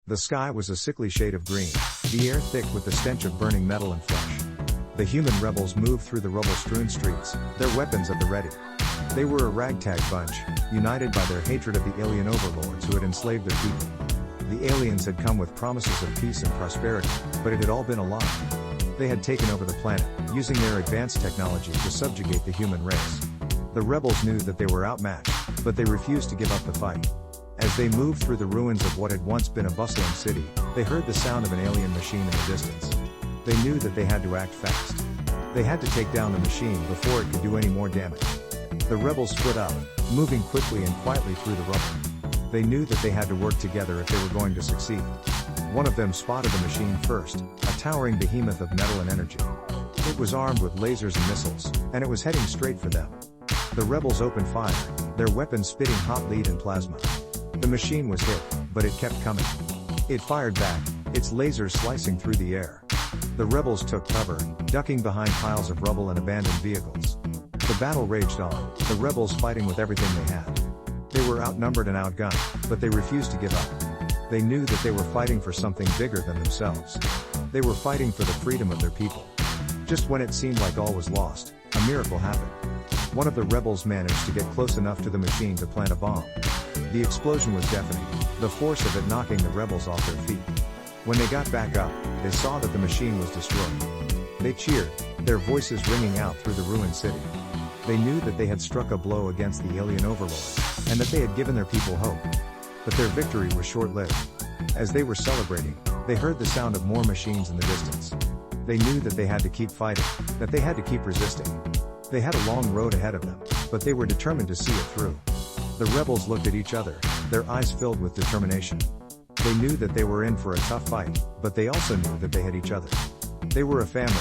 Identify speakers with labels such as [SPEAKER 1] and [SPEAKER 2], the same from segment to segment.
[SPEAKER 1] The sky was a sickly shade of green, the air thick with the stench of burning metal and flesh. The human rebels moved through the rubble-strewn streets, their weapons at the ready. They were a ragtag bunch, united by their hatred of the alien overlords who had enslaved their people. The aliens had come with promises of peace and prosperity, but it had all been a lie. They had taken over the planet, using their advanced technology to subjugate the human race. The rebels knew that they were outmatched, but they refused to give up the fight. As they moved through the ruins of what had once been a bustling city, they heard the sound of an alien machine in the distance. They knew that they had to act fast. They had to take down the machine before it could do any more damage. The rebels split up, moving quickly and quietly through the rubble. They knew that they had to work together if they were going to succeed. One of them spotted the machine first, a towering behemoth of metal and energy. It was armed with lasers and missiles, and it was heading straight for them. The rebels opened fire, their weapons spitting hot lead and plasma. The machine was hit, but it kept coming. It fired back, its lasers slicing through the air. The rebels took cover, ducking behind piles of rubble and abandoned vehicles. The battle raged on, the rebels fighting with everything they had. They were outnumbered and outgunned, but they refused to give up. They knew that they were fighting for something bigger than themselves. They were fighting for the freedom of their people. Just when it seemed like all was lost, a miracle happened. One of the rebels managed to get close enough to the machine to plant a bomb. The explosion was deafening, the force of it knocking the rebels off their feet. When they got back up, they saw that the machine was destroyed. They cheered, their voices ringing out through the ruined city. They knew that they had struck a blow against the alien overlords, and that they had given their people hope. But their victory was short-lived. As they were celebrating, they heard the sound of more machines in the distance. They knew that they had to keep fighting, that they had to keep resisting. They had a long road ahead of them, but they were determined to see it through. The rebels looked at each other, their eyes filled with determination. They knew that they were in for a tough fight, but they also knew that they had each other. They were a family,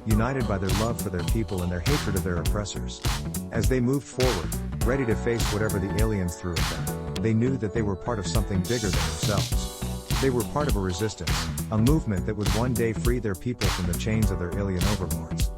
[SPEAKER 1] united by their love for their people and their hatred of their oppressors. As they moved forward, ready to face whatever the aliens threw at them, they knew that they were part of something bigger than themselves. They were part of a resistance, a movement that would one day free their people from the chains of their alien overlords.